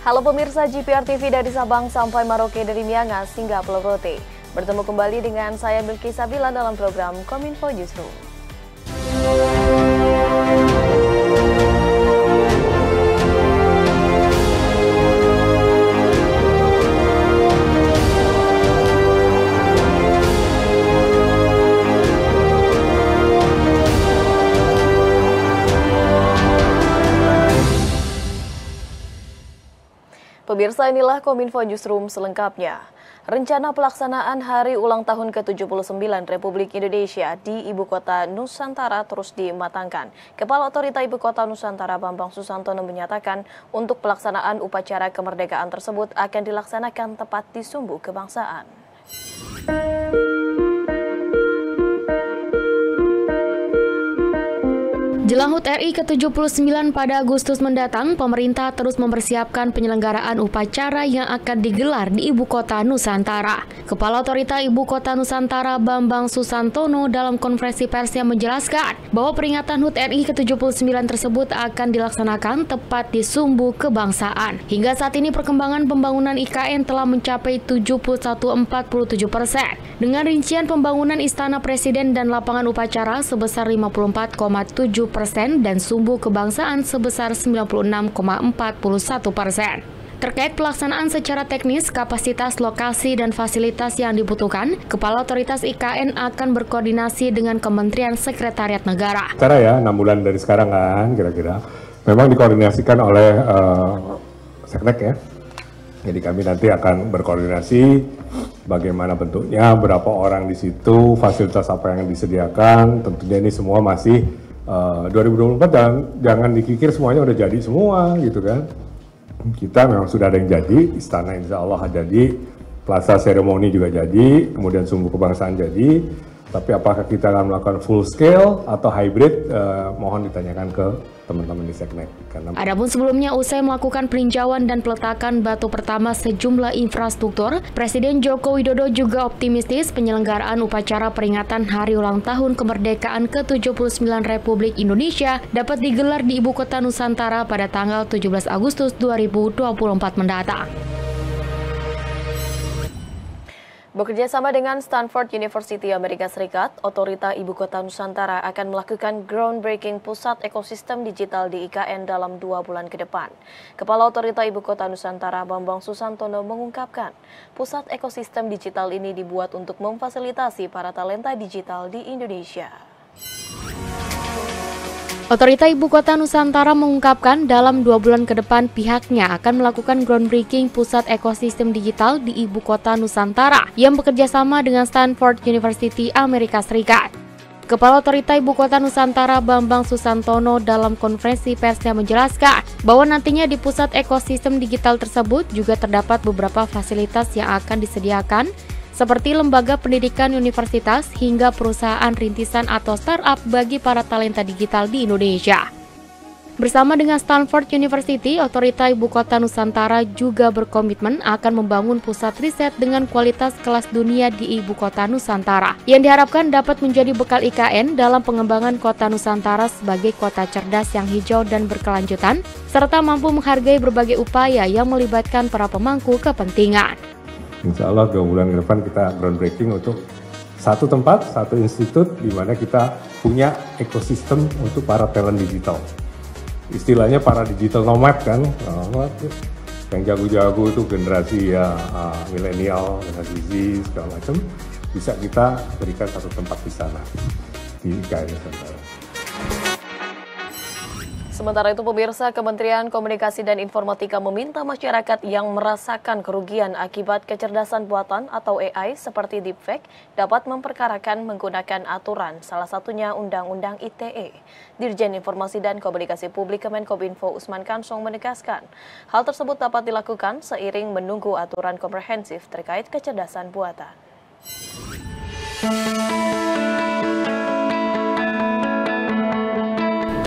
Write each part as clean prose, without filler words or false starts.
Halo pemirsa GPR TV dari Sabang sampai Merauke, dari Miangas hingga Pulau Rote. Bertemu kembali dengan saya Bilky Sabila dalam program Kominfo Justru. Pemirsa, inilah Kominfo Newsroom selengkapnya. Rencana pelaksanaan Hari Ulang Tahun ke-79 Republik Indonesia di Ibu Kota Nusantara terus dimatangkan. Kepala Otorita Ibu Kota Nusantara Bambang Susantono menyatakan untuk pelaksanaan upacara kemerdekaan tersebut akan dilaksanakan tepat di Sumbu Kebangsaan. Jelang HUT RI ke-79 pada Agustus mendatang, pemerintah terus mempersiapkan penyelenggaraan upacara yang akan digelar di Ibu Kota Nusantara. Kepala Otorita Ibu Kota Nusantara Bambang Susantono dalam konferensi persnya menjelaskan bahwa peringatan HUT RI ke-79 tersebut akan dilaksanakan tepat di Sumbu Kebangsaan. Hingga saat ini perkembangan pembangunan IKN telah mencapai 71,47%, dengan rincian pembangunan Istana Presiden dan lapangan upacara sebesar 54,7% dan Sumbu Kebangsaan sebesar 96,41%. Terkait pelaksanaan secara teknis, kapasitas, lokasi, dan fasilitas yang dibutuhkan, Kepala Otoritas IKN akan berkoordinasi dengan Kementerian Sekretariat Negara. Cara ya, 6 bulan dari sekarang kan, kira-kira. Memang dikoordinasikan oleh Seknek ya. Jadi kami nanti akan berkoordinasi bagaimana bentuknya, berapa orang di situ, fasilitas apa yang disediakan. Tentunya ini semua masih 2024, jangan dikikir semuanya udah jadi semua gitu kan. Kita memang sudah ada yang jadi, istana insya Allah jadi, plaza seremoni juga jadi, kemudian Sumbu Kebangsaan jadi. Tapi apakah kita akan melakukan full scale atau hybrid, mohon ditanyakan ke teman-teman di Seknek. Adapun sebelumnya, usai melakukan peninjauan dan peletakan batu pertama sejumlah infrastruktur, Presiden Joko Widodo juga optimistis penyelenggaraan upacara peringatan Hari Ulang Tahun Kemerdekaan ke-79 Republik Indonesia dapat digelar di Ibu Kota Nusantara pada tanggal 17 Agustus 2024 mendatang. Bekerja sama dengan Stanford University Amerika Serikat, Otorita Ibu Kota Nusantara akan melakukan groundbreaking pusat ekosistem digital di IKN dalam 2 bulan ke depan. Kepala Otorita Ibu Kota Nusantara Bambang Susantono mengungkapkan, pusat ekosistem digital ini dibuat untuk memfasilitasi para talenta digital di Indonesia. Otorita Ibu Kota Nusantara mengungkapkan dalam 2 bulan ke depan pihaknya akan melakukan groundbreaking pusat ekosistem digital di Ibu Kota Nusantara yang bekerja sama dengan Stanford University Amerika Serikat. Kepala Otorita Ibu Kota Nusantara Bambang Susantono dalam konferensi persnya menjelaskan bahwa nantinya di pusat ekosistem digital tersebut juga terdapat beberapa fasilitas yang akan disediakan seperti lembaga pendidikan universitas hingga perusahaan rintisan atau startup bagi para talenta digital di Indonesia. Bersama dengan Stanford University, Otorita Ibu Kota Nusantara juga berkomitmen akan membangun pusat riset dengan kualitas kelas dunia di Ibu Kota Nusantara, yang diharapkan dapat menjadi bekal IKN dalam pengembangan Kota Nusantara sebagai kota cerdas yang hijau dan berkelanjutan, serta mampu menghargai berbagai upaya yang melibatkan para pemangku kepentingan. Insya Allah 2 bulan ke depan kita groundbreaking untuk satu tempat, satu institut di mana kita punya ekosistem untuk para talent digital. Istilahnya para digital nomad kan, yang jago-jago itu generasi ya milenial, generasi Z segala macam, bisa kita berikan satu tempat di sana di IKN Nusantara. Sementara itu pemirsa, Kementerian Komunikasi dan Informatika meminta masyarakat yang merasakan kerugian akibat kecerdasan buatan atau AI seperti deepfake dapat memperkarakan menggunakan aturan, salah satunya Undang-Undang ITE. Dirjen Informasi dan Komunikasi Publik Kemenkominfo Usman Kansong menegaskan, hal tersebut dapat dilakukan seiring menunggu aturan komprehensif terkait kecerdasan buatan.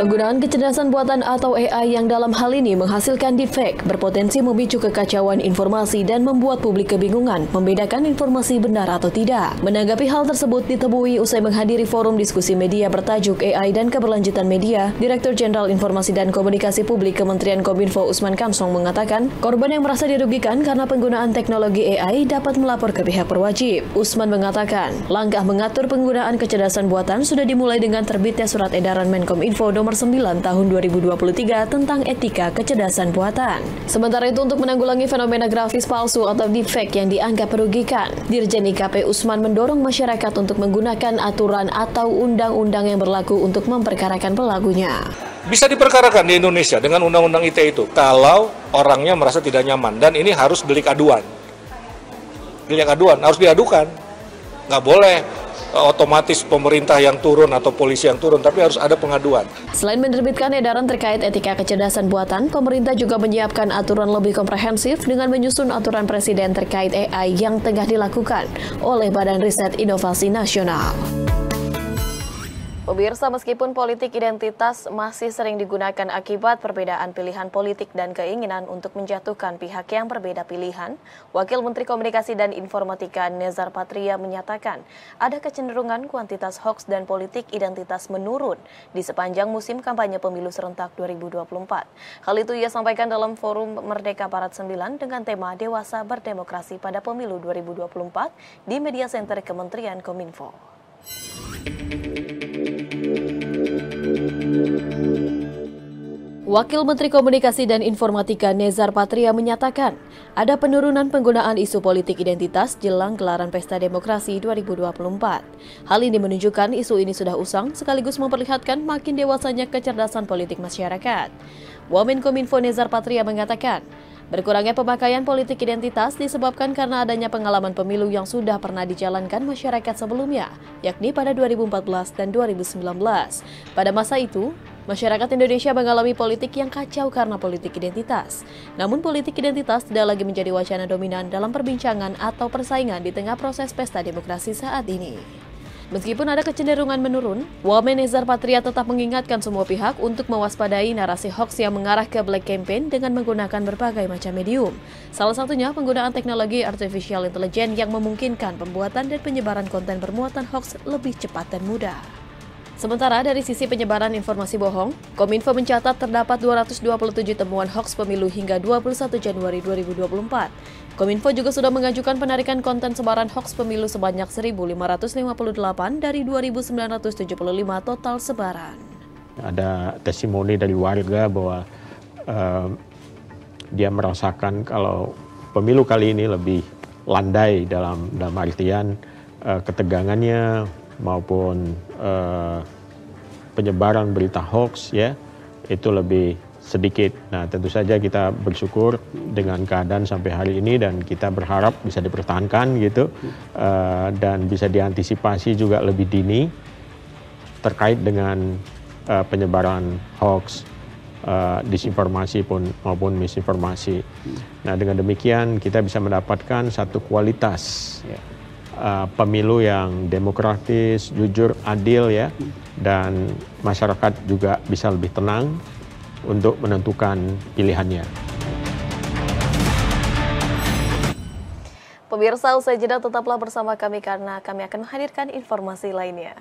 Penggunaan kecerdasan buatan atau AI yang dalam hal ini menghasilkan deepfake berpotensi memicu kekacauan informasi dan membuat publik kebingungan membedakan informasi benar atau tidak. Menanggapi hal tersebut ditemui usai menghadiri forum diskusi media bertajuk AI dan Keberlanjutan Media, Direktur Jenderal Informasi dan Komunikasi Publik Kementerian Kominfo Usman Kansong mengatakan, korban yang merasa dirugikan karena penggunaan teknologi AI dapat melapor ke pihak berwajib. Usman mengatakan, langkah mengatur penggunaan kecerdasan buatan sudah dimulai dengan terbitnya Surat Edaran Menkominfo Nomor 9 Tahun 2023 tentang etika kecerdasan buatan. Sementara itu, untuk menanggulangi fenomena grafis palsu atau deepfake yang dianggap merugikan, Dirjen IKP Usman mendorong masyarakat untuk menggunakan aturan atau undang-undang yang berlaku untuk memperkarakan pelakunya. Bisa diperkarakan di Indonesia dengan undang-undang ITE itu kalau orangnya merasa tidak nyaman, dan ini harus delik aduan. Delik aduan harus diadukan, nggak boleh otomatis pemerintah yang turun atau polisi yang turun, tapi harus ada pengaduan. Selain menerbitkan edaran terkait etika kecerdasan buatan, pemerintah juga menyiapkan aturan lebih komprehensif dengan menyusun aturan presiden terkait AI yang tengah dilakukan oleh Badan Riset Inovasi Nasional. Pemirsa, meskipun politik identitas masih sering digunakan akibat perbedaan pilihan politik dan keinginan untuk menjatuhkan pihak yang berbeda pilihan, Wakil Menteri Komunikasi dan Informatika Nezar Patria menyatakan ada kecenderungan kuantitas hoaks dan politik identitas menurun di sepanjang musim kampanye pemilu serentak 2024. Hal itu ia sampaikan dalam Forum Merdeka Barat 9 dengan tema Dewasa Berdemokrasi pada Pemilu 2024 di Media Center Kementerian Kominfo. Wakil Menteri Komunikasi dan Informatika Nezar Patria menyatakan ada penurunan penggunaan isu politik identitas jelang gelaran Pesta Demokrasi 2024. Hal ini menunjukkan isu ini sudah usang sekaligus memperlihatkan makin dewasanya kecerdasan politik masyarakat. Wamenkominfo Nezar Patria mengatakan, berkurangnya pemakaian politik identitas disebabkan karena adanya pengalaman pemilu yang sudah pernah dijalankan masyarakat sebelumnya, yakni pada 2014 dan 2019. Pada masa itu, masyarakat Indonesia mengalami politik yang kacau karena politik identitas. Namun politik identitas tidak lagi menjadi wacana dominan dalam perbincangan atau persaingan di tengah proses pesta demokrasi saat ini. Meskipun ada kecenderungan menurun, Wamen Nezar Patria tetap mengingatkan semua pihak untuk mewaspadai narasi hoaks yang mengarah ke black campaign dengan menggunakan berbagai macam medium. Salah satunya penggunaan teknologi artificial intelligence yang memungkinkan pembuatan dan penyebaran konten bermuatan hoaks lebih cepat dan mudah. Sementara dari sisi penyebaran informasi bohong, Kominfo mencatat terdapat 227 temuan hoaks pemilu hingga 21 Januari 2024. Kominfo juga sudah mengajukan penarikan konten sebaran hoaks pemilu sebanyak 1.558 dari 2.975 total sebaran. Ada testimoni dari warga bahwa dia merasakan kalau pemilu kali ini lebih landai dalam artian ketegangannya maupun penyebaran berita hoax ya itu lebih sedikit. Nah, tentu saja kita bersyukur dengan keadaan sampai hari ini dan kita berharap bisa dipertahankan gitu dan bisa diantisipasi juga lebih dini terkait dengan penyebaran hoax, disinformasi maupun misinformasi. Nah, dengan demikian kita bisa mendapatkan satu kualitas pemilu yang demokratis, jujur, adil ya, dan masyarakat juga bisa lebih tenang untuk menentukan pilihannya. Pemirsa, usai jeda tetaplah bersama kami karena kami akan menghadirkan informasi lainnya.